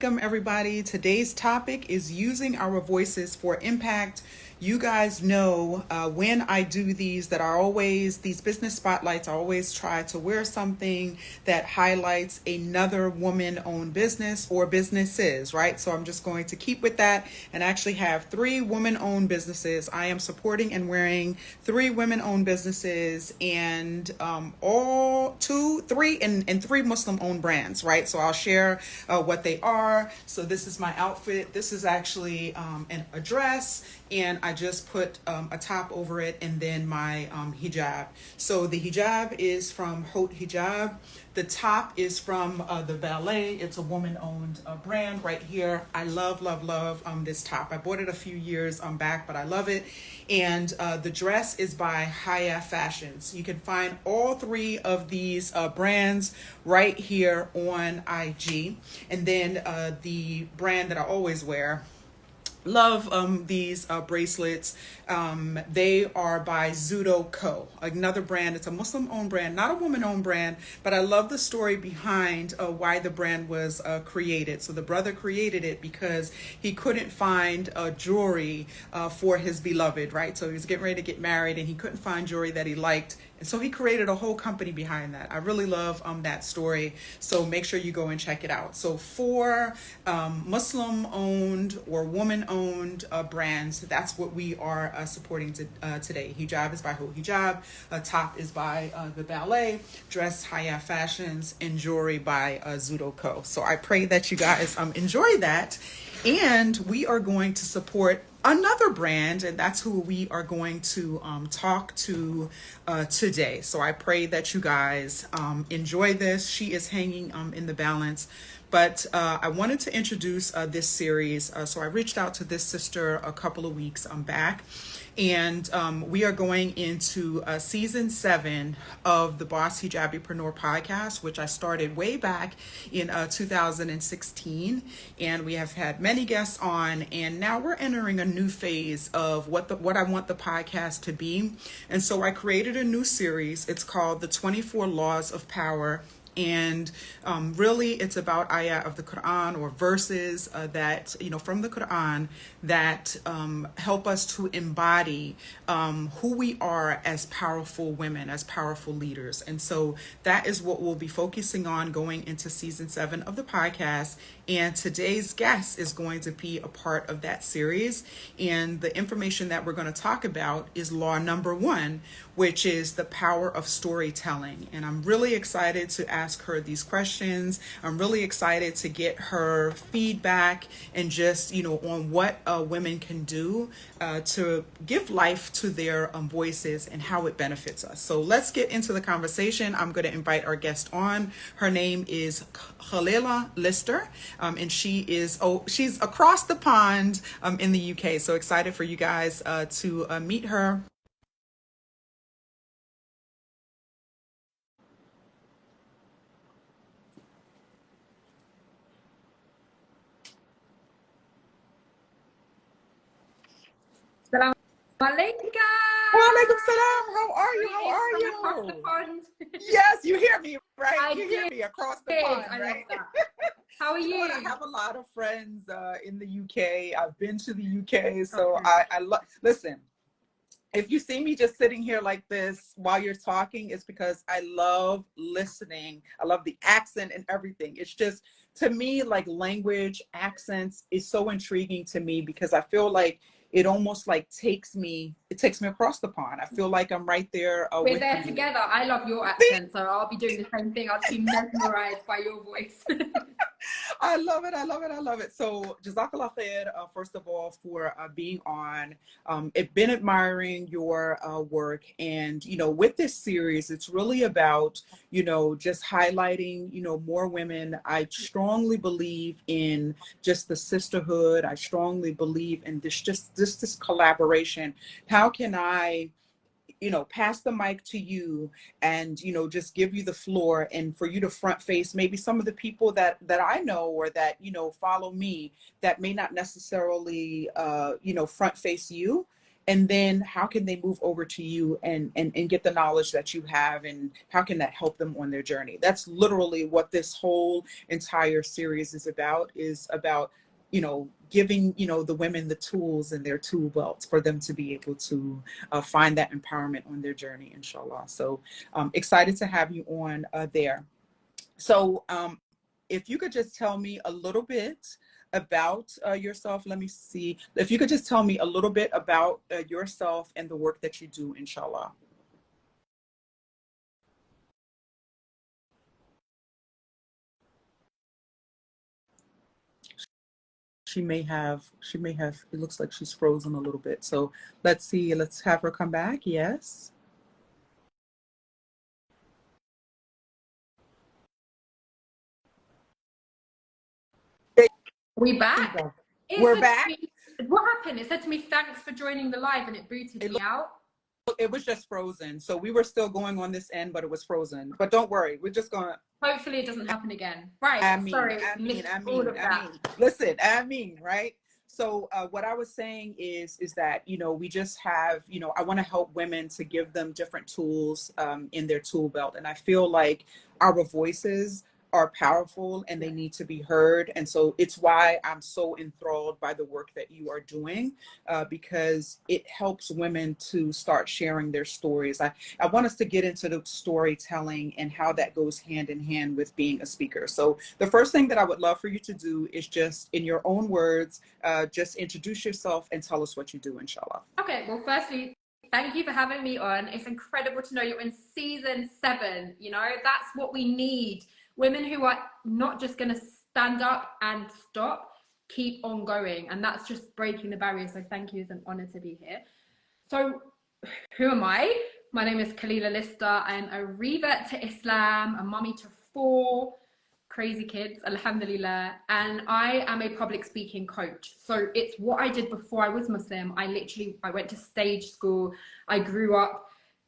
Welcome, everybody. Today's topic is using our voices for impact. You guys know when I do these that are always these business spotlights, I always try to wear something that highlights another woman-owned business or businesses, right? So I'm just going to keep with that and actually have 3 women-owned businesses. I am supporting and wearing 3 women-owned businesses and three Muslim-owned brands, right? So I'll share what they are. So this is my outfit. This is actually a dress, and I just put a top over it, and then my hijab. So the hijab is from Hot Hijab. The top is from the Ballet. It's a woman-owned brand right here. I love this top. I bought it a few years back, but I love it. And the dress is by Haya Fashions. You can find all 3 of these brands right here on IG. And then the brand that I always wear, love these bracelets. They are by Zudo Co, another brand. It's a Muslim-owned brand, not a woman-owned brand, but I love the story behind why the brand was created. So the brother created it because he couldn't find jewelry for his beloved, right? So he was getting ready to get married and he couldn't find jewelry that he liked. And so he created a whole company behind that. I really love that story. So make sure you go and check it out. So 4 Muslim-owned or woman-owned brands, that's what we are supporting today. Hijab is by Hot Hijab. Top is by the Ballet. Dress Haya Fashions, and jewelry by Zudo Co. So I pray that you guys enjoy that. And we are going to support another brand, and that's who we are going to talk to today. So I pray that you guys enjoy this. She is hanging in the balance. But I wanted to introduce this series. So I reached out to this sister a couple of weeks back. And we are going into season 7 of the Boss Hijabi Preneur Podcast, which I started way back in 2016. And we have had many guests on, and now we're entering a new phase of what I want the podcast to be. And so I created a new series. It's called The 24 Laws of Power. And really, it's about ayah of the Quran, or verses that, from the Quran that help us to embody who we are as powerful women, as powerful leaders. And so that is what we'll be focusing on going into season 7 of the podcast. And today's guest is going to be a part of that series. And the information that we're going to talk about is law number 1, which is the power of storytelling. And I'm really excited to ask her these questions. I'm really excited to get her feedback and just, on what women can do to give life to their voices and how it benefits us. So let's get into the conversation. I'm going to invite our guest on. Her name is Khalila Lister. And she's across the pond in the UK. So excited for you guys to meet her. Salam alaikum. Walaikum salam. How are you? How are you? Across the pond. Yes, you hear me, right? You hear me across the pond, I right? love that. How are you? I have a lot of friends in the UK. I've been to the UK, so I listen. If you see me just sitting here like this while you're talking, it's because I love listening. I love the accent and everything. It's just, to me, like language, accents is so intriguing to me because I feel like it almost like takes me across the pond. I feel like I'm right there. We're there together. I love your accent, so I'll be doing the same thing. I'll be mesmerized by your voice. I love it. I love it. I love it. So Jazakallah khair, first of all, for being on. I've been admiring your work. And, with this series, it's really about, just highlighting, more women. I strongly believe in just the sisterhood. I strongly believe in this collaboration. How can I pass the mic to you and, just give you the floor and for you to front face maybe some of the people that I know or that, follow me that may not necessarily, front face you. and then how can they move over to you and get the knowledge that you have, and how can that help them on their journey? That's literally what this whole entire series is about, you know, giving, you know, the women the tools in their tool belts for them to be able to find that empowerment on their journey, inshallah. So excited to have you on there. So if you could just tell me a little bit about yourself. Let me see. If you could just tell me a little bit about yourself and the work that you do, inshallah. She may have, it looks like she's frozen a little bit. So let's see, let's have her come back. Yes. We back? We're back. What happened? It said to me, thanks for joining the live, and it booted me out. It was just frozen. So we were still going on this end, but it was frozen. But don't worry, we're just going to. Hopefully it doesn't happen again. Right. Sorry. I mean. Listen, right? So what I was saying is that, you know, we just have, you know, I want to help women to give them different tools in their tool belt. And I feel like our voices are powerful and they need to be heard. And so it's why I'm so enthralled by the work that you are doing, because it helps women to start sharing their stories. I want us to get into the storytelling and how that goes hand in hand with being a speaker. So the first thing that I would love for you to do is just, in your own words, just introduce yourself and tell us what you do, inshallah. Okay, well, firstly, thank you for having me on. It's incredible to know you're in season 7. You know, that's what we need. Women who are not just going to stand up and stop, keep on going. And that's just breaking the barrier. So thank you. It's an honor to be here. So who am I? My name is Khalila Lister. I am a revert to Islam, a mummy to 4 crazy kids, alhamdulillah. And I am a public speaking coach. So it's what I did before I was Muslim. I went to stage school. I grew up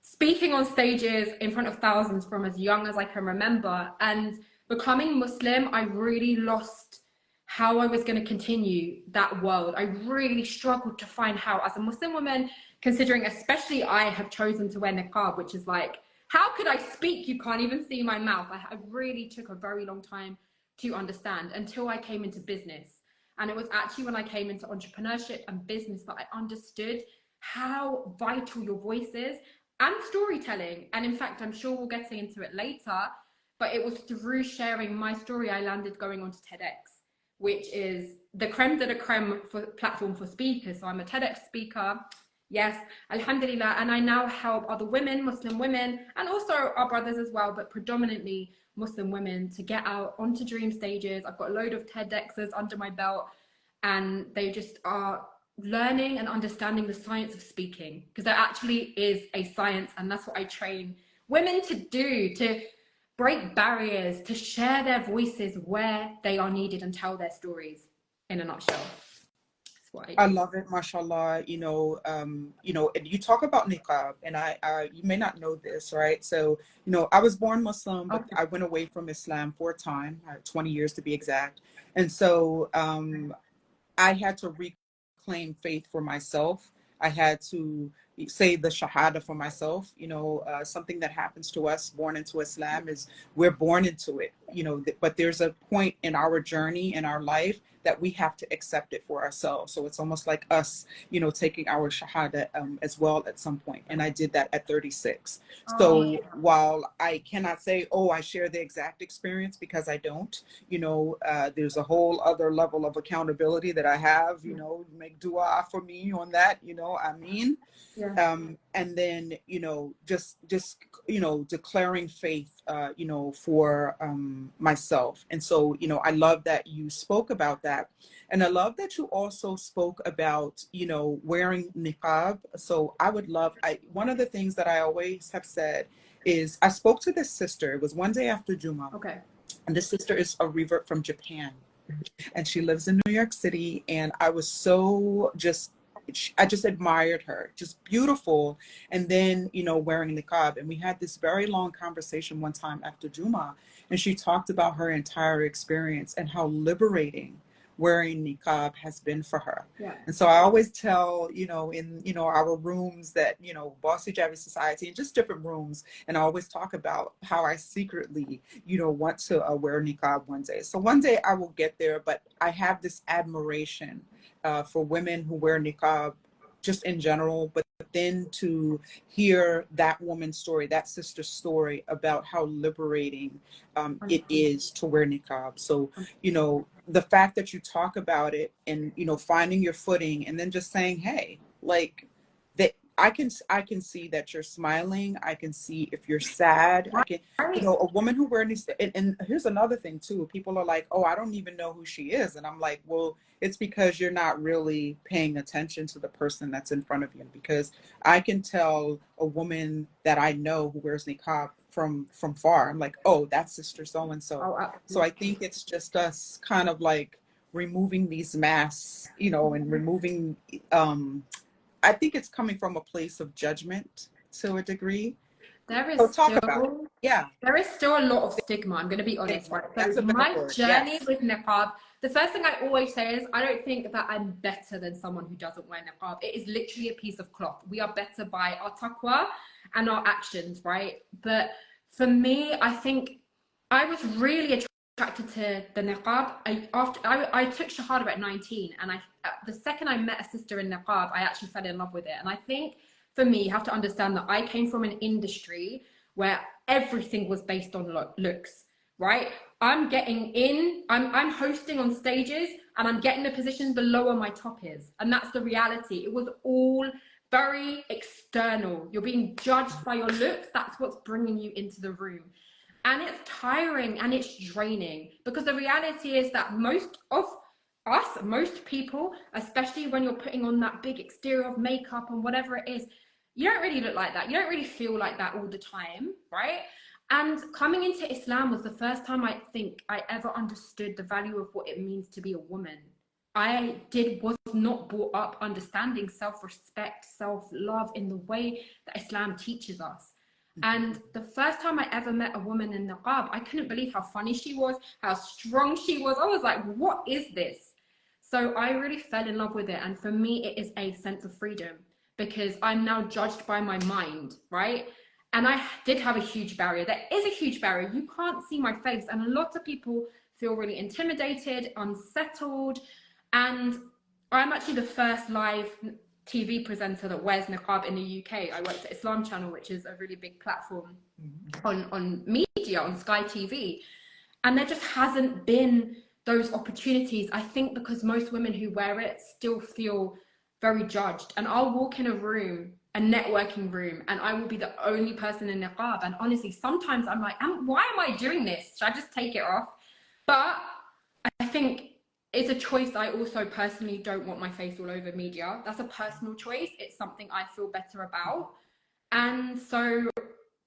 speaking on stages in front of thousands from as young as I can remember. And becoming Muslim, I really lost how I was going to continue that world. I really struggled to find how, as a Muslim woman, considering especially I have chosen to wear niqab, which is like, how could I speak? You can't even see my mouth. I really took a very long time to understand until I came into business. And it was actually when I came into entrepreneurship and business that I understood how vital your voice is, and storytelling. And in fact, I'm sure we'll get into it later, but it was through sharing my story I landed going on to TedX, which is the creme de la creme platform for speakers. So I'm a TedX speaker, yes, alhamdulillah, and I now help other women, Muslim women, and also our brothers as well, but predominantly Muslim women, to get out onto dream stages. I've got a load of TEDx's under my belt, and they just are learning and understanding the science of speaking, because there actually is a science, and that's what I train women to do, to break barriers, to share their voices where they are needed and tell their stories in a nutshell. That's what I love it, mashallah. You know, and you talk about niqab, and I you may not know this, right? So, you know, I was born Muslim, but I went away from Islam for a time, 20 years to be exact. And so I had to reclaim faith for myself. I had to say the shahada for myself. You know, something that happens to us born into Islam is we're born into it, you know, but there's a point in our journey, in our life, that we have to accept it for ourselves. So it's almost like us, you know, taking our shahada as well at some point. And I did that at 36. So while I cannot say, oh, I share the exact experience, because I don't, you know, there's a whole other level of accountability that I have, you know, make dua for me on that, you know, I mean. Yeah. And then, you know, just, you know, declaring faith, you know, for myself. And so, you know, I love that you spoke about that. And I love that you also spoke about, you know, wearing niqab. So I would love, one of the things that I always have said is, I spoke to this sister. It was one day after Juma. Okay. And this sister is a revert from Japan. And she lives in New York City. And I was so I just admired her, just beautiful. And then, you know, wearing niqab. And we had this very long conversation one time after Juma, and she talked about her entire experience and how liberating wearing niqab has been for her. Yeah. And so I always tell, in, our rooms that, Boss Hijabi Society and just different rooms, and I always talk about how I secretly, want to wear niqab one day. So one day I will get there, but I have this admiration for women who wear niqab just in general, but then to hear that woman's story, that sister's story about how liberating it is to wear niqab. So, the fact that you talk about it and, finding your footing and then just saying, hey, like that, I can see that you're smiling. I can see if you're sad. I can, a woman who wears, and here's another thing too. People are like, oh, I don't even know who she is. And I'm like, well, it's because you're not really paying attention to the person that's in front of you. Because I can tell a woman that I know who wears niqab from far. I'm like, oh, that's Sister so-and-so. So I think it's just us kind of like removing these masks, and removing, I think it's coming from a place of judgment to a degree. There is there is still a lot of stigma. I'm going to be honest, right? So my journey with niqab, the first thing I always say is I don't think that I'm better than someone who doesn't wear niqab. It is literally a piece of cloth. We are better by our taqwa and our actions, right? But for me, I think I was really attracted to the niqab. I took shahada at 19, and the second I met a sister in niqab, I actually fell in love with it. And I think for me, you have to understand that I came from an industry where everything was based on looks, right? I'm getting in, I'm hosting on stages, and I'm getting the position below where my top is. And that's the reality. It was all very external. You're being judged by your looks. That's what's bringing you into the room. And it's tiring and it's draining, because the reality is that most people, especially when you're putting on that big exterior of makeup and whatever it is, you don't really look like that. You don't really feel like that all the time, right? And coming into Islam was the first time I think I ever understood the value of what it means to be a woman. I was not brought up understanding self-respect, self-love in the way that Islam teaches us. And the first time I ever met a woman in niqab, I couldn't believe how funny she was, how strong she was. I was like, what is this? So I really fell in love with it. And for me, it is a sense of freedom, because I'm now judged by my mind, right? And I did have a huge barrier. There is a huge barrier. You can't see my face. And a lot of people feel really intimidated, unsettled. And I'm actually the first live TV presenter that wears niqab in the UK. I worked at Islam Channel, which is a really big platform on media, on Sky TV. And there just hasn't been those opportunities, I think, because most women who wear it still feel very judged. And I'll walk in a room, a networking room, and I will be the only person in niqab. And honestly, sometimes I'm like, why am I doing this? Should I just take it off? But I think it's a choice. I also personally don't want my face all over media. That's a personal choice. It's something I feel better about. And so,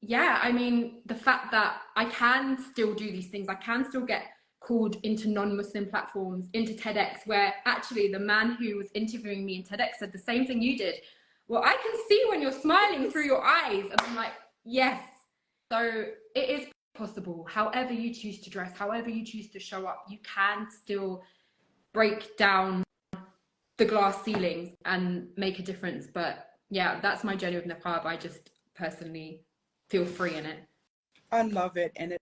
yeah, I mean, the fact that I can still do these things, I can still get called into non-Muslim platforms, into TEDx, where actually the man who was interviewing me in TEDx said the same thing you did. Well, I can see when you're smiling through your eyes. And I'm like, yes. So it is possible. However you choose to dress, however you choose to show up, you can still break down the glass ceilings and make a difference. But yeah, that's my journey with niqab. I just personally feel free in it. I love it. And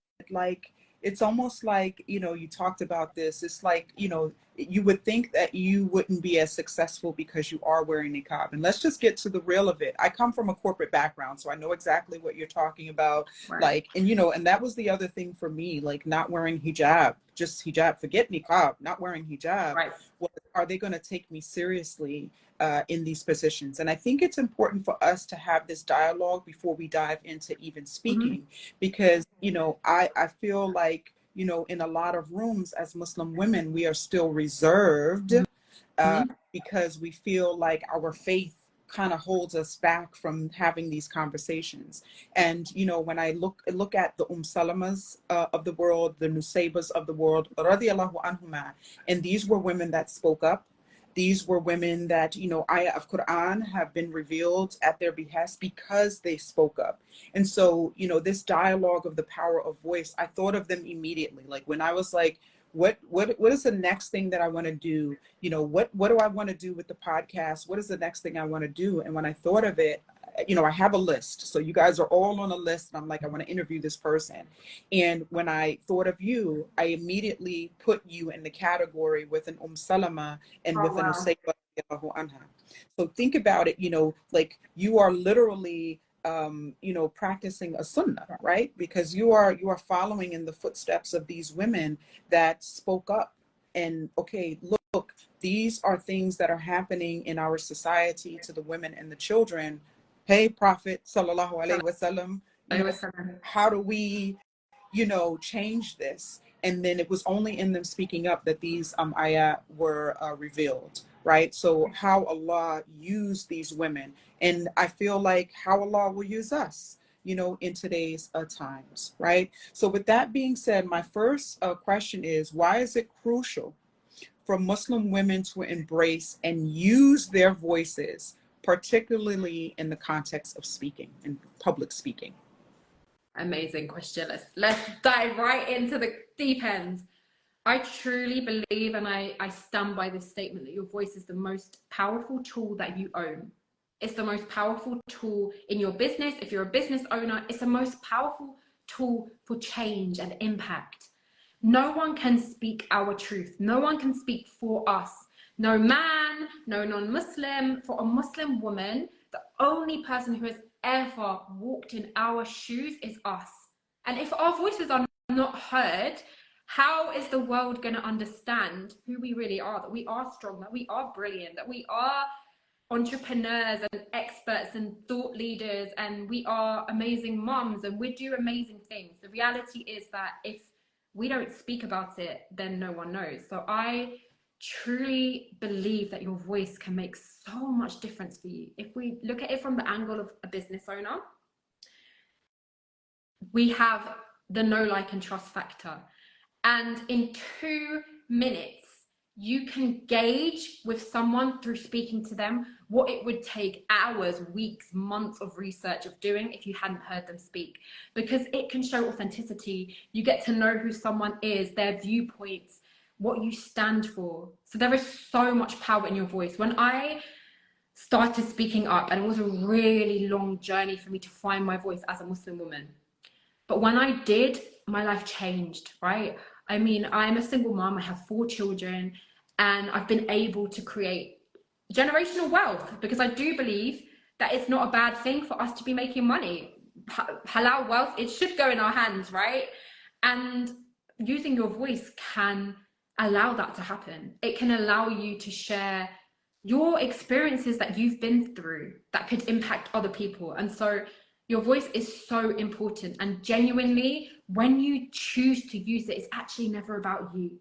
it's almost like, you talked about this. It's like, you would think that you wouldn't be as successful because you are wearing niqab. And let's just get to the real of it. I come from a corporate background, so I know exactly what you're talking about. Right. And that was the other thing for me, like not wearing hijab, just hijab, forget niqab, not wearing hijab. Right. Well, are they going to take me seriously in these positions? And I think it's important for us to have this dialogue before we dive into even speaking, because, I feel like, in a lot of rooms as Muslim women, we are still reserved because we feel like our faith kind of holds us back from having these conversations. And, when I look at the Salamas of the world, the Nusaybas of the world, radiyallahu anhuma, and these were women that spoke up. These were women that, ayah of Quran have been revealed at their behest because they spoke up. And so, this dialogue of the power of voice, I thought of them immediately. Like when I was like what is the next thing that I want to do? You know, what do I want to do with the podcast? What is the next thing I want to do? And when I thought of it, you know, I have a list. So you guys are all on a list. And I'm like, I want to interview this person. And when I thought of you, I immediately put you in the category with an Salama and with an wow. Usayba. So think about it, you know, like you are literally, you know, practicing a sunnah, right? Because you are following in the footsteps of these women that spoke up and, okay, look, these are things that are happening in our society to the women and the children. Hey, Prophet Sallallahu Alaihi Wasallam, you know, how do we, you know, change this? And then it was only in them speaking up that these ayat were revealed, right? So how Allah used these women, and I feel like how Allah will use us, you know, in today's times, right? So with that being said, my first question is, why is it crucial for Muslim women to embrace and use their voices, particularly in the context of speaking and public speaking? Amazing question. Let's dive right into the deep end. I truly believe, and I stand by this statement, that your voice is the most powerful tool that you own. It's the most powerful tool in your business. If you're a business owner, it's the most powerful tool for change and impact. No one can speak our truth. No one can speak for us. No man, no non-Muslim. For a Muslim woman, the only person who has ever walked in our shoes is us. And if our voices are not heard, how is the world going to understand who we really are, that we are strong, that we are brilliant, that we are entrepreneurs and experts and thought leaders, and we are amazing moms and we do amazing things? The reality is that if we don't speak about it, then no one knows. So I truly believe that your voice can make so much difference for you. If we look at it from the angle of a business owner, we have the know, like, and trust factor. And in 2 minutes, you can gauge with someone through speaking to them what it would take hours, weeks, months of research of doing if you hadn't heard them speak. Because it can show authenticity. You get to know who someone is, their viewpoints, what you stand for. So there is so much power in your voice. When I started speaking up, and it was a really long journey for me to find my voice as a Muslim woman, but when I did, my life changed, right? I mean, I'm a single mom, I have 4 children, and I've been able to create generational wealth, because I do believe that it's not a bad thing for us to be making money. Halal wealth, it should go in our hands, right? And using your voice can allow that to happen. It can allow you to share your experiences that you've been through that could impact other people. And so your voice is so important, and genuinely, when you choose to use it, it's actually never about you.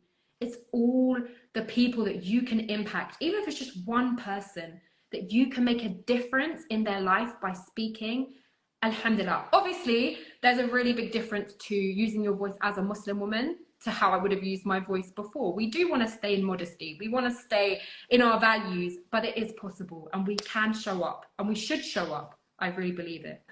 It's all the people that you can impact, even if it's just one person, that you can make a difference in their life by speaking. Alhamdulillah. Obviously, there's a really big difference to using your voice as a Muslim woman to how I would have used my voice before. We do want to stay in modesty. We want to stay in our values, but it is possible, and we can show up, and we should show up. I really believe it.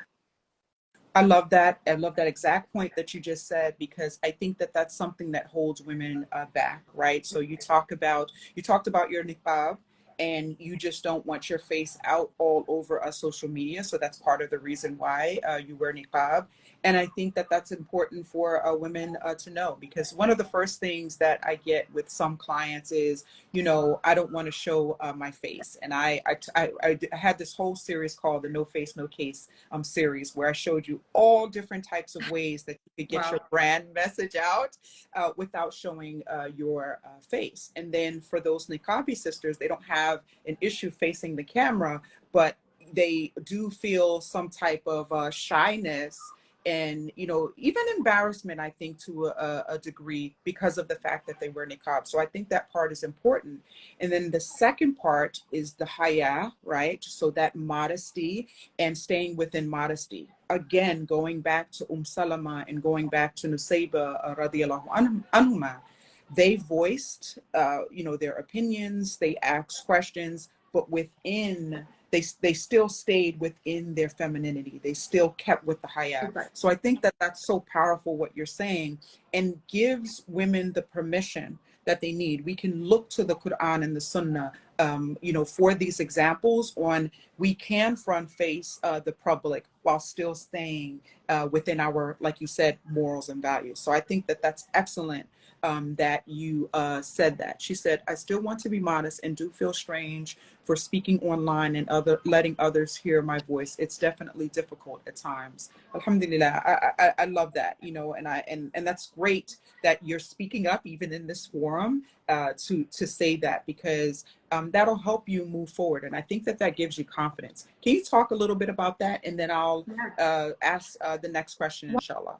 I love that. I love that exact point that you just said, because I think that that's something that holds women back, right? So you talked about your niqab, and you just don't want your face out all over social media. So that's part of the reason why you wear niqab. And I think that that's important for women to know, because one of the first things that I get with some clients is, you know, I don't want to show my face. And I had this whole series called the No Face, No Case series, where I showed you all different types of ways that you could get your brand message out without showing your face. And then for those niqabi sisters, they don't have an issue facing the camera, but they do feel some type of shyness and, you know, even embarrassment, I think, to a degree, because of the fact that they wear niqab. So I think that part is important. And then the second part is the haya, right? So that modesty and staying within modesty. Again, going back to Salama and going back to Nusayba radiyallahu anhuma, they voiced, you know, their opinions. They asked questions. but within, they still stayed within their femininity. They still kept with the hijab. Exactly. So I think that that's so powerful what you're saying, and gives women the permission that they need. We can look to the Quran and the Sunnah, for these examples on we can front face the public while still staying within our, like you said, morals and values. So I think that that's excellent that you said that. She said, I still want to be modest and do feel strange for speaking online and letting others hear my voice. It's definitely difficult at times. Alhamdulillah, I love that, and that's great that you're speaking up even in this forum to say that, because that'll help you move forward. And I think that gives you confidence. Can you talk a little bit about that? And then I'll ask the next question, inshallah.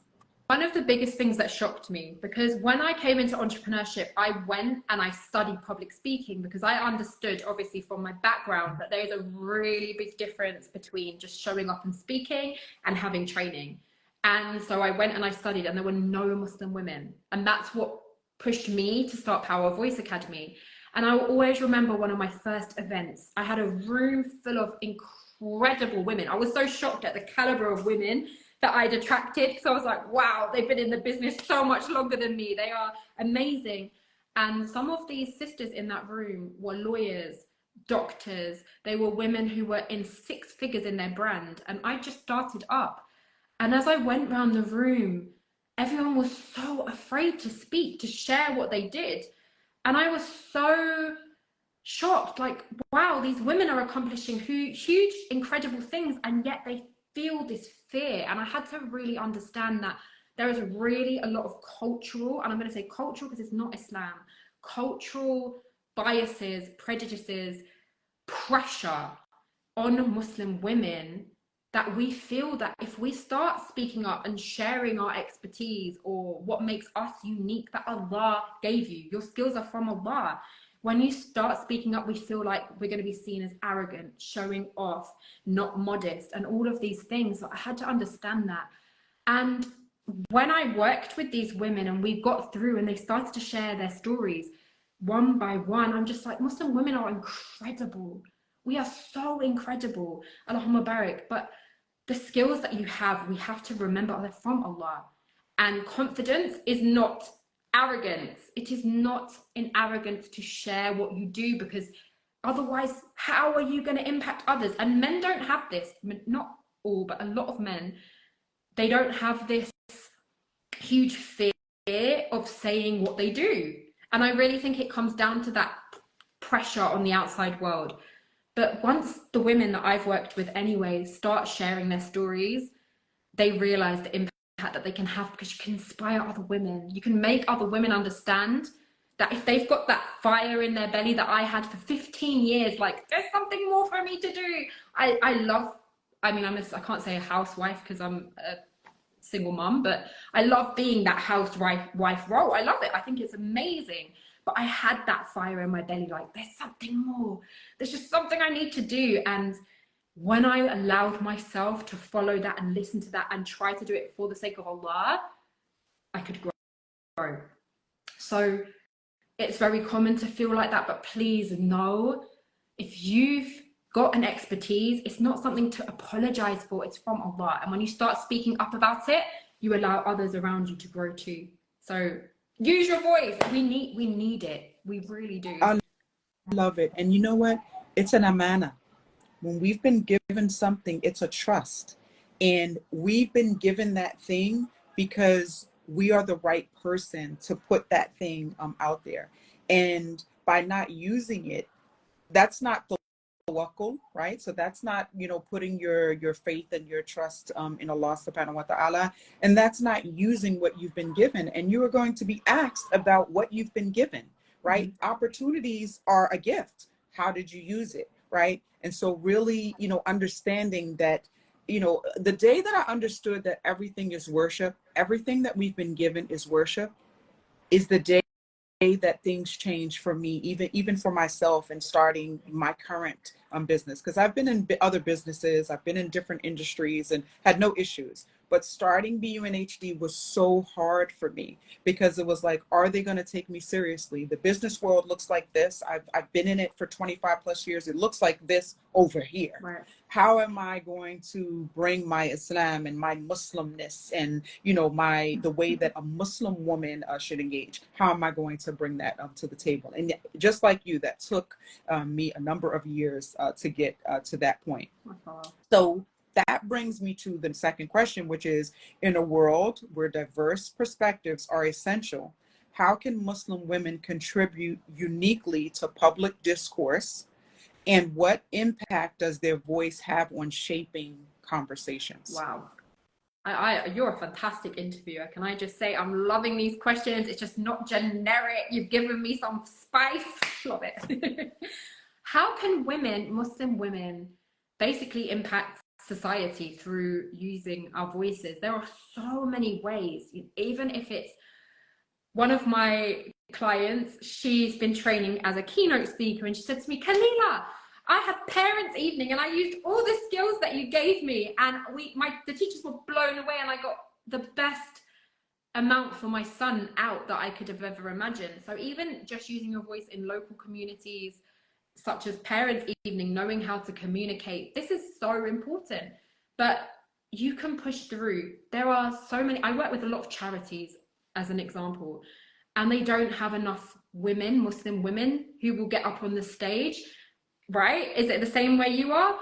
One of the biggest things that shocked me, because when I came into entrepreneurship, I went and I studied public speaking, because I understood, obviously from my background, that there's a really big difference between just showing up and speaking and having training. And so I went and I studied, and there were no Muslim women. And that's what pushed me to start Power Voice Academy. And I will always remember one of my first events. I had a room full of incredible women. I was so shocked at the caliber of women that I'd attracted. So I was like, wow, they've been in the business so much longer than me. They are amazing. And some of these sisters in that room were lawyers, doctors. They were women who were in 6 figures in their brand. And I just started up. And as I went around the room, everyone was so afraid to speak, to share what they did. And I was so shocked, like, wow, these women are accomplishing huge, incredible things, and yet they feel this fear. And I had to really understand that there is really a lot of cultural, and I'm going to say cultural because it's not Islam, cultural biases, prejudices, pressure on Muslim women, that we feel that if we start speaking up and sharing our expertise or what makes us unique, that Allah gave you, your skills are from Allah. When you start speaking up, we feel like we're going to be seen as arrogant, showing off, not modest, and all of these things. So I had to understand that. And when I worked with these women and we got through and they started to share their stories one by one, I'm just like, Muslim women are incredible. We are so incredible. Allahumma barik. But the skills that you have, we have to remember, they're from Allah. And confidence is not arrogance. It is not an arrogance to share what you do, because otherwise, how are you going to impact others? And men don't have this, not all, but a lot of men, they don't have this huge fear of saying what they do. And I really think it comes down to that pressure on the outside world. But once the women that I've worked with anyway start sharing their stories, they realize the impact that they can have, because you can inspire other women. You can make other women understand that if they've got that fire in their belly that I had for 15 years, like, there's something more for me to do. I can't say a housewife because I'm a single mum, but I love being that housewife role. I love it. I think it's amazing. But I had that fire in my belly, like, there's something more. There's just something I need to do. And when I allowed myself to follow that and listen to that and try to do it for the sake of Allah, I could grow. So it's very common to feel like that, but please know, if you've got an expertise, it's not something to apologize for. It's from Allah. And when you start speaking up about it, you allow others around you to grow too. So use your voice. We need it. We really do. I love it. And you know what? It's an amana. When we've been given something, it's a trust. And we've been given that thing because we are the right person to put that thing out there. And by not using it, that's not the tawakkul, right? So that's not, putting your faith and your trust in Allah subhanahu wa ta'ala. And that's not using what you've been given. And you are going to be asked about what you've been given, right? Mm-hmm. Opportunities are a gift. How did you use it, right? And so really, understanding that, the day that I understood that everything is worship, everything that we've been given is worship, is the day that things change for me, even for myself, and starting my current business. Because I've been in other businesses, I've been in different industries and had no issues. But starting BUNHD was so hard for me because it was like, are they going to take me seriously? The business world looks like this. I've been in it for 25 plus years. It looks like this over here. Right. How am I going to bring my Islam and my Muslimness and, you know, the way that a Muslim woman should engage? How am I going to bring that to the table? And just like you, that took me a number of years to get to that point. So that brings me to the second question, which is, in a world where diverse perspectives are essential, how can Muslim women contribute uniquely to public discourse? And what impact does their voice have on shaping conversations? Wow. You're a fantastic interviewer. Can I just say, I'm loving these questions. It's just not generic. You've given me some spice. Love it. How can Muslim women, basically impact society through using our voices? There are so many ways. Even if it's one of my clients, she's been training as a keynote speaker, and she said to me, Khalila, I had parents' evening and I used all the skills that you gave me, and the teachers were blown away, and I got the best amount for my son out that I could have ever imagined. So even just using your voice in local communities, such as parents' evening, knowing how to communicate, this is so important. But you can push through. There are so many. I work with a lot of charities, as an example, and they don't have enough women, Muslim women, who will get up on the stage, right? Is it the same way you are?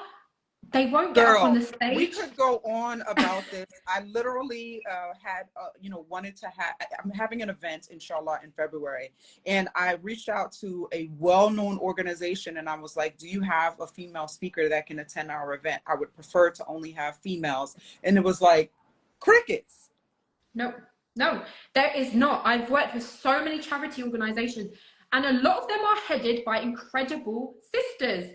They won't get up on the stage. We could go on about this. I literally I'm having an event, inshallah, in February. And I reached out to a well-known organization and I was like, do you have a female speaker that can attend our event? I would prefer to only have females. And it was like, crickets. No, there is not. I've worked with so many charity organizations, and a lot of them are headed by incredible sisters,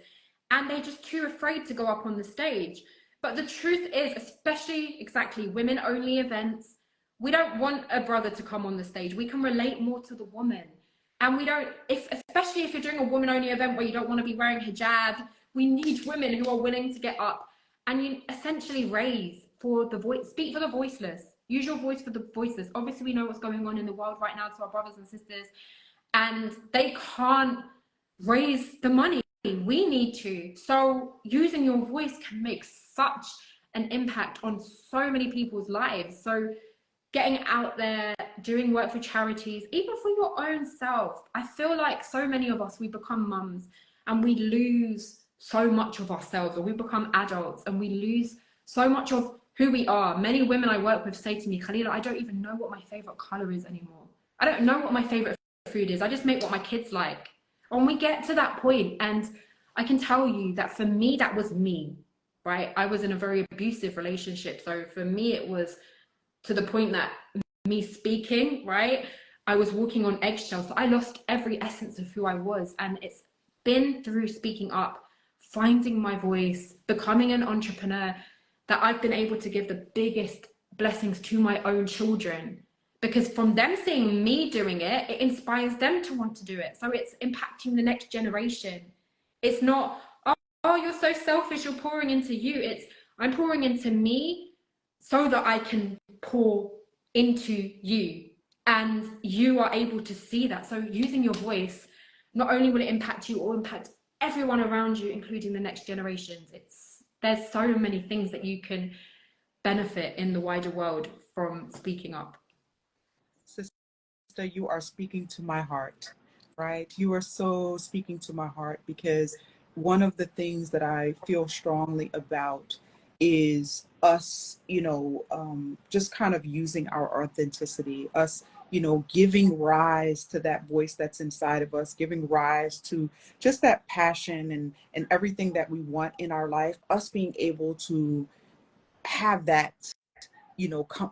and they're just too afraid to go up on the stage. But the truth is, especially women-only events, we don't want a brother to come on the stage. We can relate more to the woman. And we don't, especially if you're doing a woman-only event where you don't want to be wearing hijab, we need women who are willing to get up and you essentially speak for the voiceless. Use your voice for the voiceless. Obviously, we know what's going on in the world right now to our brothers and sisters, and they can't raise the money. We need to. So using your voice can make such an impact on so many people's lives. So getting out there, doing work for charities, even for your own self. I feel like so many of us, we become mums and we lose so much of ourselves, or we become adults and we lose so much of who we are. Many women I work with say to me, Khalila, I don't even know what my favorite color is anymore. I don't know what my favorite food is. I just make what my kids like. When we get to that point, and I can tell you that for me, that was me, right? I was in a very abusive relationship. So for me, it was to the point that me speaking, right? I was walking on eggshells. So I lost every essence of who I was. And it's been through speaking up, finding my voice, becoming an entrepreneur, that I've been able to give the biggest blessings to my own children. Because from them seeing me doing it, it inspires them to want to do it. So it's impacting the next generation. It's not, oh, you're so selfish, you're pouring into you. It's, I'm pouring into me so that I can pour into you. And you are able to see that. So using your voice, not only will it impact you, it will impact everyone around you, including the next generations. There's so many things that you can benefit in the wider world from speaking up. Sister, you are speaking to my heart, right? You are so speaking to my heart, because one of the things that I feel strongly about is us, just kind of using our authenticity, us, giving rise to that voice that's inside of us, giving rise to just that passion and everything that we want in our life, us being able to have that,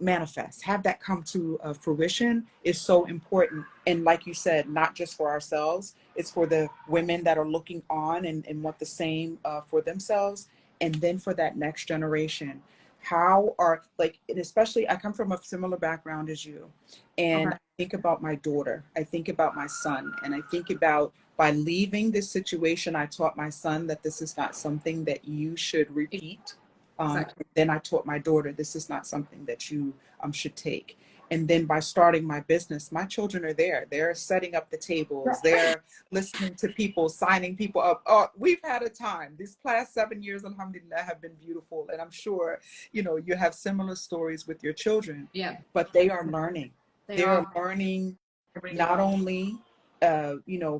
manifest, have that come to fruition is so important. And like you said, not just for ourselves, it's for the women that are looking on and want the same for themselves. And then for that next generation, and especially I come from a similar background as you. And Okay. I think about my daughter, I think about my son, and I think about, by leaving this situation, I taught my son that this is not something that you should repeat. Exactly. Then I taught my daughter, this is not something that you should take. And then by starting my business, my children are there. They're setting up the tables. They're listening to people, signing people up. Oh, we've had a time. These past 7 years, alhamdulillah, have been beautiful. And I'm sure, you have similar stories with your children. Yeah. But they are learning. They They're are. learning Really not are. only,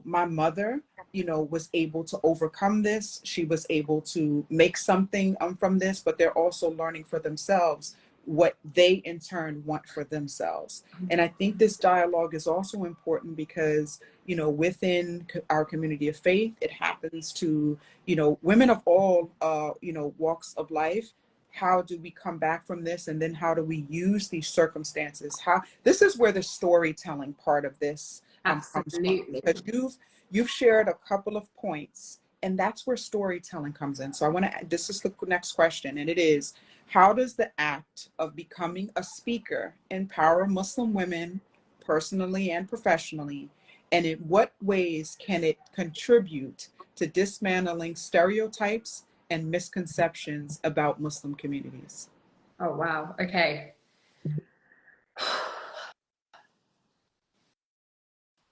my mother, was able to overcome this. She was able to make something from this, but they're also learning for themselves what they in turn want for themselves. And I think this dialogue is also important because, within our community of faith, it happens to, women of all, walks of life. How do we come back from this? And then how do we use these circumstances? This is where the storytelling part of this comes from. Absolutely. Because you've shared a couple of points, and that's where storytelling comes in. So this is the next question, and it is, how does the act of becoming a speaker empower Muslim women personally and professionally? And in what ways can it contribute to dismantling stereotypes and misconceptions about Muslim communities? Oh, wow. Okay.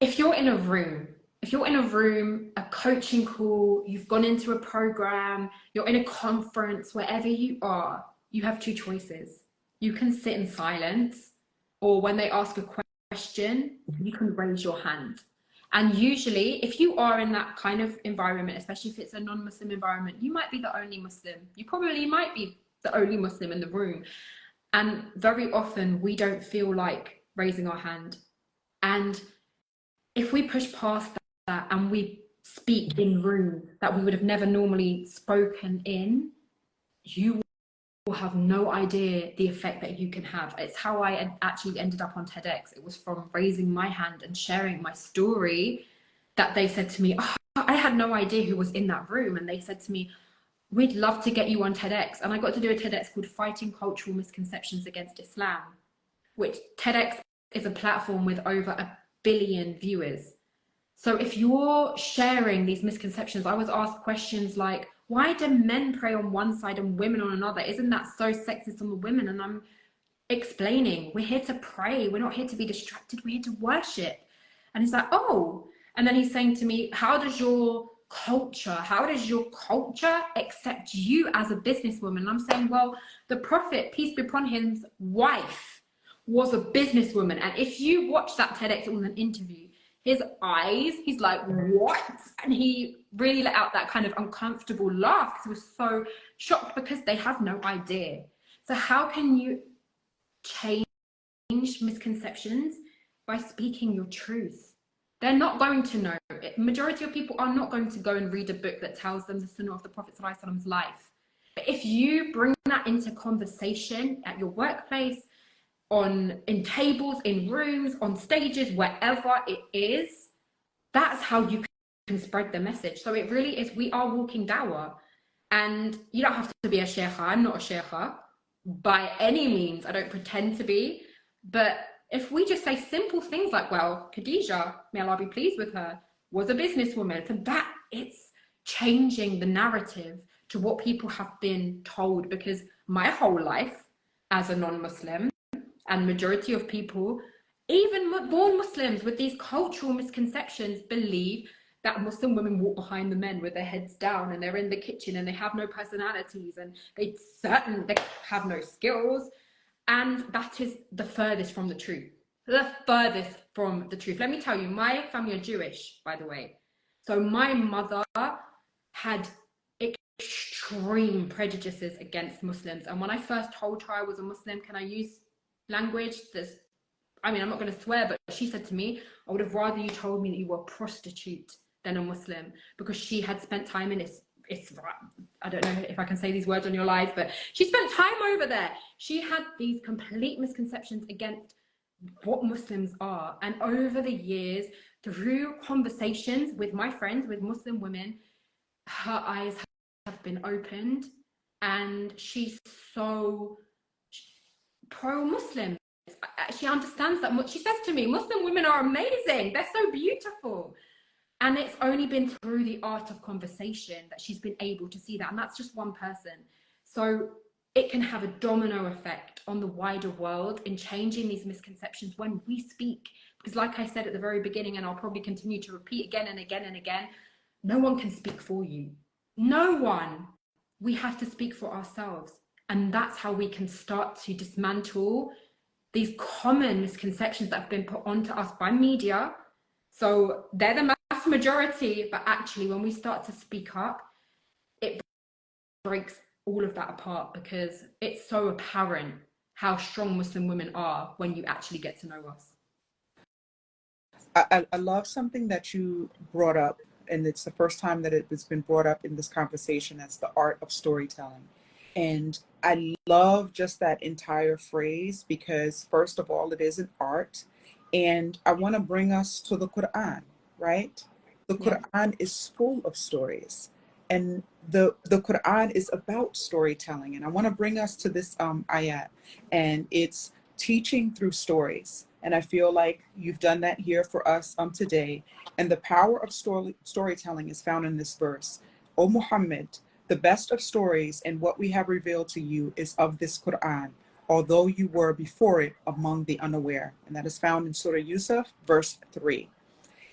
If you're in a room, a coaching call, you've gone into a program, you're in a conference, wherever you are, you have two choices. You can sit in silence, or when they ask a question, you can raise your hand. And usually, if you are in that kind of environment, especially if it's a non-Muslim environment, you might be the only Muslim. You probably might be the only Muslim in the room. And very often, we don't feel like raising our hand. And if we push past that and we speak in rooms that we would have never normally spoken in, you will have no idea the effect that you can have. It's how I actually ended up on TEDx. It was from raising my hand and sharing my story that they said to me, oh, I had no idea who was in that room. And they said to me, we'd love to get you on TEDx. And I got to do a TEDx called Fighting Cultural Misconceptions Against Islam, which TEDx is a platform with over 1 billion viewers. So if you're sharing these misconceptions, I was asked questions like, why do men pray on one side and women on another? Isn't that so sexist on the women? And I'm explaining, we're here to pray. We're not here to be distracted. We're here to worship. And he's like, oh. And then he's saying to me, how does your culture accept you as a businesswoman? And I'm saying, well, the Prophet, peace be upon him's wife, was a businesswoman. And if you watch that TEDx, it was an interview, his eyes, he's like, what? And he really let out that kind of uncomfortable laugh because he was so shocked because they have no idea. So how can you change misconceptions? By speaking your truth. They're not going to know. Majority of people are not going to go and read a book that tells them the sunnah of the Prophet's life. But if you bring that into conversation at your workplace, in tables, in rooms, on stages, wherever it is, that's how you can spread the message. So it really is, we are walking dawah. And you don't have to be a sheikha. I'm not a sheikha by any means. I don't pretend to be. But if we just say simple things like, well, Khadija, may Allah be pleased with her, was a businesswoman, for that, it's changing the narrative to what people have been told. Because my whole life as a non-Muslim, and majority of people, even born Muslims with these cultural misconceptions, believe that Muslim women walk behind the men with their heads down and they're in the kitchen and they have no personalities and they have no skills. And that is the furthest from the truth. The furthest from the truth. Let me tell you, my family are Jewish, by the way. So my mother had extreme prejudices against Muslims. And when I first told her I was a Muslim, can I use language I'm not going to swear, but she said to me, I would have rather you told me that you were a prostitute than a Muslim, because she had spent time in I don't know if I can say these words on your live, but she spent time over there. She had these complete misconceptions against what Muslims are. And over the years, through conversations with my friends, with Muslim women, her eyes have been opened, and she's so pro-Muslim. She understands that. She says to me, Muslim women are amazing. They're so beautiful. And it's only been through the art of conversation that she's been able to see that. And that's just one person. So it can have a domino effect on the wider world in changing these misconceptions when we speak. Because like I said at the very beginning, and I'll probably continue to repeat again and again and again, no one can speak for you. No one. We have to speak for ourselves. And that's how we can start to dismantle these common misconceptions that have been put onto us by media. So they're the mass majority, but actually when we start to speak up, it breaks all of that apart, because it's so apparent how strong Muslim women are when you actually get to know us. I love something that you brought up, and it's the first time that it's been brought up in this conversation. That's the art of storytelling. And I love just that entire phrase, because first of all, it is an art. And I want to bring us to the Quran, right? The Quran is full of stories. And the Quran is about storytelling. And I want to bring us to this ayat. And it's teaching through stories. And I feel like you've done that here for us today. And the power of storytelling is found in this verse. O Muhammad, the best of stories and what we have revealed to you is of this Quran, although you were before it among the unaware. And that is found in Surah Yusuf, verse 3.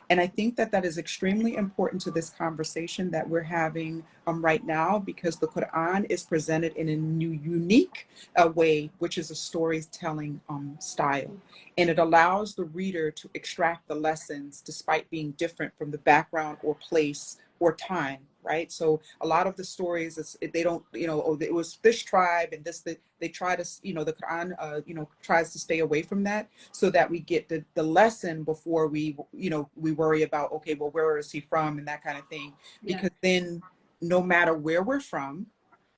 And I think that that is extremely important to this conversation that we're having right now, because the Quran is presented in a new, unique way, which is a storytelling style. And it allows the reader to extract the lessons despite being different from the background or place or time, right? So a lot of the stories, they don't, it was this tribe and this, they try to, the Quran, tries to stay away from that, so that we get the lesson before we worry about, okay, well, where is he from and that kind of thing. Because then no matter where we're from,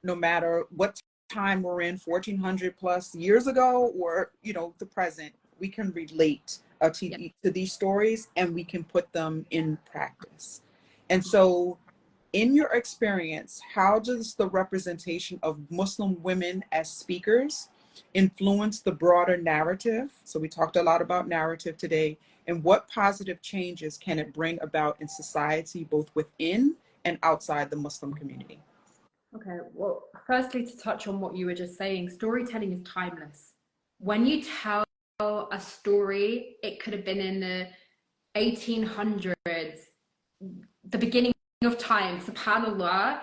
no matter what time we're in, 1400 plus years ago, or, the present, we can relate to these stories, and we can put them in practice. And so, in your experience, how does the representation of Muslim women as speakers influence the broader narrative? So we talked a lot about narrative today. And what positive changes can it bring about in society, both within and outside the Muslim community? Okay, well, firstly, to touch on what you were just saying, storytelling is timeless. When you tell a story, it could have been in the 1800s, the beginning of time, subhanallah,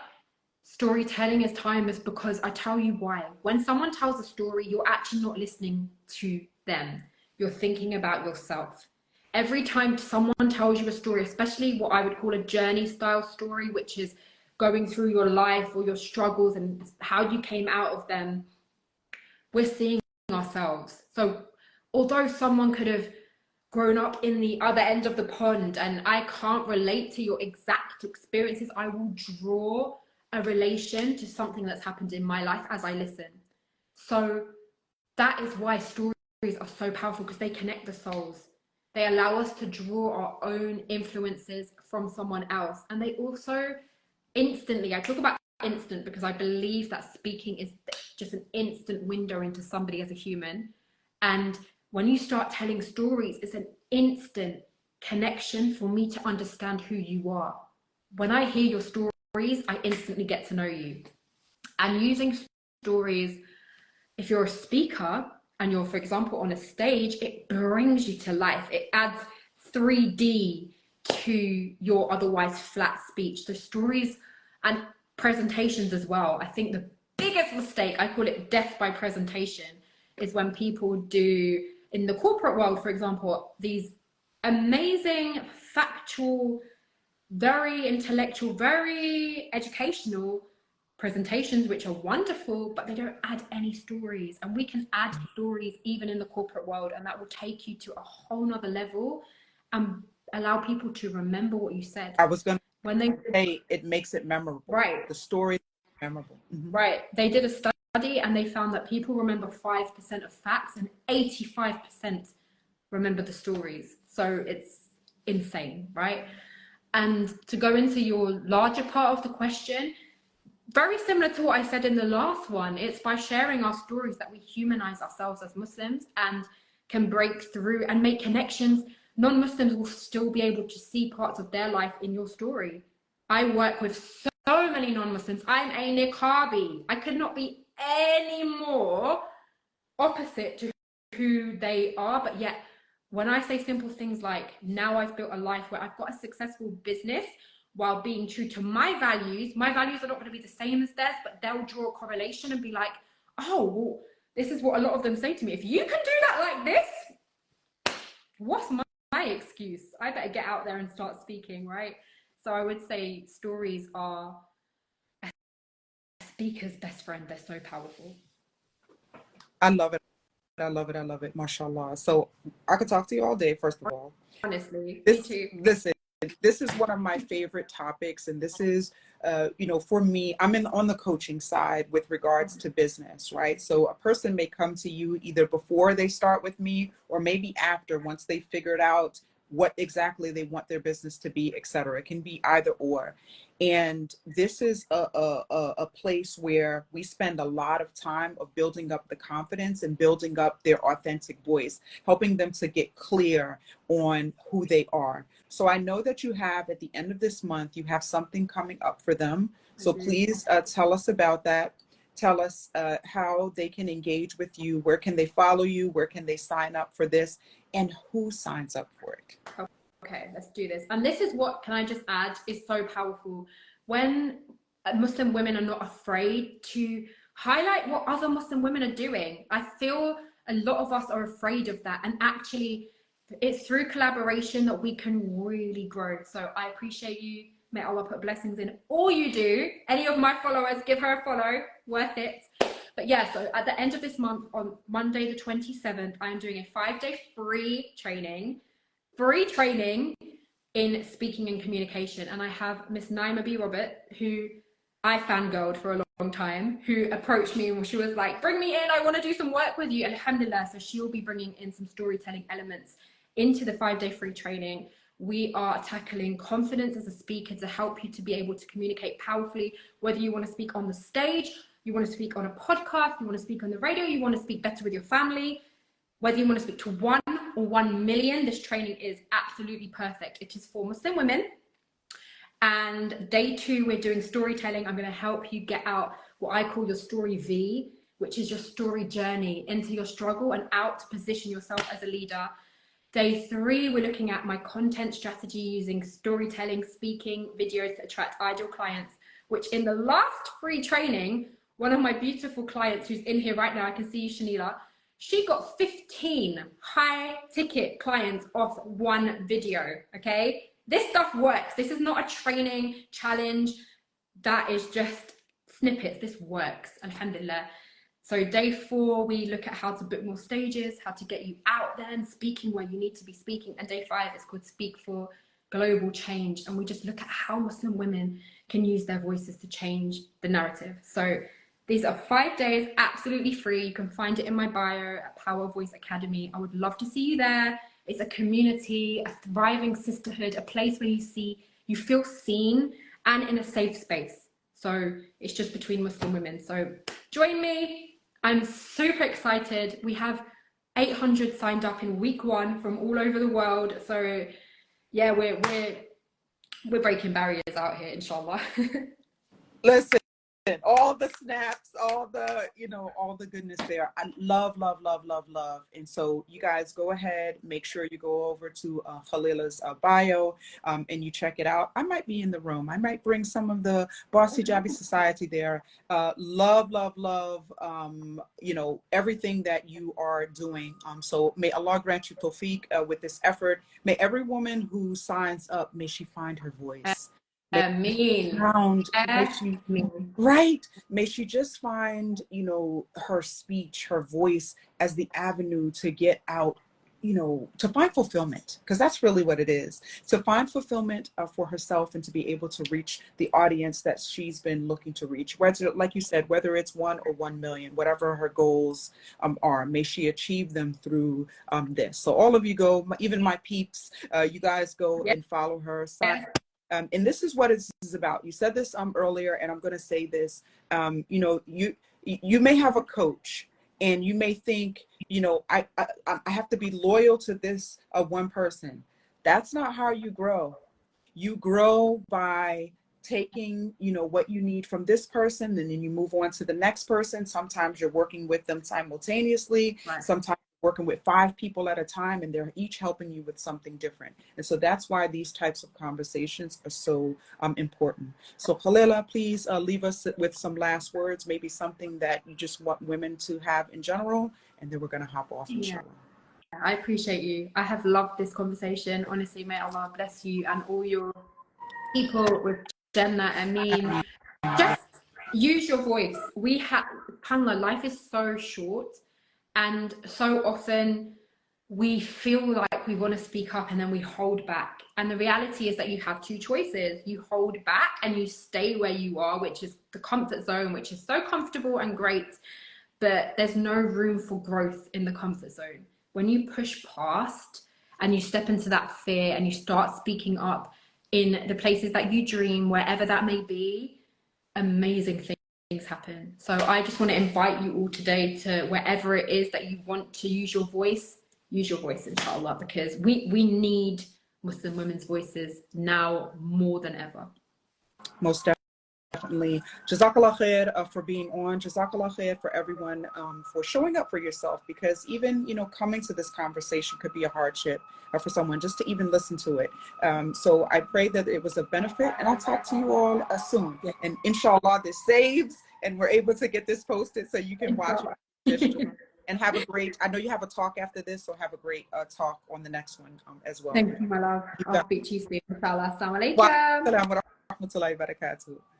storytelling is timeless, because I tell you why. When someone tells a story, you're actually not listening to them. You're thinking about yourself. Every time someone tells you a story, especially what I would call a journey style story, which is going through your life or your struggles and how you came out of them, we're seeing ourselves. So although someone could have grown up in the other end of the pond and I can't relate to your exact experiences, I will draw a relation to something that's happened in my life as I listen. So that is why stories are so powerful, because they connect the souls. They allow us to draw our own influences from someone else. And they also instantly, I talk about instant because I believe that speaking is just an instant window into somebody as a human. And when you start telling stories, it's an instant connection for me to understand who you are. When I hear your stories, I instantly get to know you. And using stories, if you're a speaker and you're, for example, on a stage, it brings you to life. It adds 3D to your otherwise flat speech. So stories and presentations as well. I think the biggest mistake, I call it death by presentation, is when people do, in the corporate world, for example, these amazing, factual, very intellectual, very educational presentations, which are wonderful, but they don't add any stories. And we can add stories even in the corporate world, and that will take you to a whole nother level and allow people to remember what you said. I was going to say, it makes it memorable. Right. The story is memorable. Mm-hmm. Right. They did a study and they found that people remember 5% of facts and 85% remember the stories. So it's insane, right? And to go into your larger part of the question, very similar to what I said in the last one, it's by sharing our stories that we humanize ourselves as Muslims and can break through and make connections. Non-Muslims will still be able to see parts of their life in your story. I work with so many non-Muslims. I'm a niqabi. I could not be any more opposite to who they are. But yet, when I say simple things like, now I've built a life where I've got a successful business while being true to my values are not going to be the same as theirs, but they'll draw a correlation and be like, oh, well, this is what a lot of them say to me. If you can do that like this, what's my excuse? I better get out there and start speaking, right? So I would say stories are a speaker's best friend. They're so powerful. I love it. I love it. I love it. Mashallah. So I could talk to you all day, first of all. Honestly, me too. Listen, this is one of my favorite topics. And this is, for me, I'm on the coaching side with regards to business, right? So a person may come to you either before they start with me or maybe after, once they figured out what exactly they want their business to be, et cetera. It can be either or. And this is a place where we spend a lot of time of building up the confidence and building up their authentic voice, helping them to get clear on who they are. So I know that you have, at the end of this month, you have something coming up for them. So please tell us about that. Tell us how they can engage with you. Where can they follow you? Where can they sign up for this? And who signs up for it? Okay, let's do this. And this is what, can I just add, is so powerful. When Muslim women are not afraid to highlight what other Muslim women are doing. I feel a lot of us are afraid of that. And actually, it's through collaboration that we can really grow. So I appreciate you. May Allah put blessings in all you do. Any of my followers, give her a follow. Worth it. But yeah, so at the end of this month, on Monday the 27th, I am doing a 5-day free training in speaking and communication. And I have Miss Naima B. Robert, who I fangirled for a long time, who approached me and she was like, bring me in, I want to do some work with you. Alhamdulillah, so she'll be bringing in some storytelling elements into the 5-day free training. We are tackling confidence as a speaker to help you to be able to communicate powerfully, whether you want to speak on the stage, you want to speak on a podcast, you want to speak on the radio, you want to speak better with your family, whether you want to speak to 1 or 1 million, this training is absolutely perfect. It is for Muslim women. And day 2, we're doing storytelling. I'm going to help you get out what I call your story V, which is your story journey into your struggle and out to position yourself as a leader. Day 3, we're looking at my content strategy using storytelling, speaking, videos to attract ideal clients, which in the last free training, one of my beautiful clients who's in here right now, I can see you, Shanila, she got 15 high ticket clients off one video, okay? This stuff works. This is not a training challenge. That is just snippets. This works, alhamdulillah. So day 4, we look at how to book more stages, how to get you out there and speaking where you need to be speaking. And day 5 is called Speak for Global Change. And we just look at how Muslim women can use their voices to change the narrative. So these are 5 days, absolutely free. You can find it in my bio at Power Voice Academy. I would love to see you there. It's a community, a thriving sisterhood, a place where you feel seen and in a safe space. So it's just between Muslim women. So join me. I'm super excited. We have 800 signed up in week 1 from all over the world. So yeah, we're breaking barriers out here, inshallah. Listen, all the snaps, all the goodness there. I love. And so you guys go ahead, make sure you go over to Khalila's bio and you check it out. I might be in the room. I might bring some of the Boss Hijabi Society there. Love, everything that you are doing. So may Allah grant you tawfiq with this effort. May every woman who signs up, may she find her voice. May she just find, her speech, her voice as the avenue to get out, to find fulfillment, because that's really what it is, to find fulfillment for herself and to be able to reach the audience that she's been looking to reach. Whether, like you said, whether it's 1 or 1 million, whatever her goals are, may she achieve them through this. So all of you go, even my peeps, you guys go and follow her. And this is what it's about. You said this earlier, and I'm going to say this. You may have a coach, and you may think, I have to be loyal to this one person. That's not how you grow. You grow by taking, you know, what you need from this person, and then you move on to the next person. Sometimes you're working with them simultaneously. Right. Sometimes working with 5 people at a time, and they're each helping you with something different. And so that's why these types of conversations are so important. So Khalila, please leave us with some last words, maybe something that you just want women to have in general, and then we're going to hop off, inshallah. I appreciate you. I have loved this conversation. Honestly, may Allah bless you and all your people with Jannah. I mean, just use your voice. We have, subhanAllah, life is so short, and so often we feel like we want to speak up and then we hold back. And the reality is that you have 2 choices. You hold back and you stay where you are, which is the comfort zone, which is so comfortable and great, but there's no room for growth in the comfort zone. When you push past and you step into that fear and you start speaking up in the places that you dream, wherever that may be, amazing things happen. So I just want to invite you all today to wherever it is that you want to use your voice, inshallah, because we need Muslim women's voices now more than ever. Most definitely. Jazakallah khair for being on. Jazakallah khair for everyone for showing up for yourself, because even, you know, coming to this conversation could be a hardship for someone just to even listen to it. So I pray that it was a benefit, and I'll talk to you all soon. And inshallah, this saves and we're able to get this posted so you can watch it. And have a great, I know you have a talk after this, so have a great talk on the next one as well. Thank you, my love. I'll speak to you soon. Assalamu alaikum. Wa alaikum wa rahmatullahi wa barakatuh.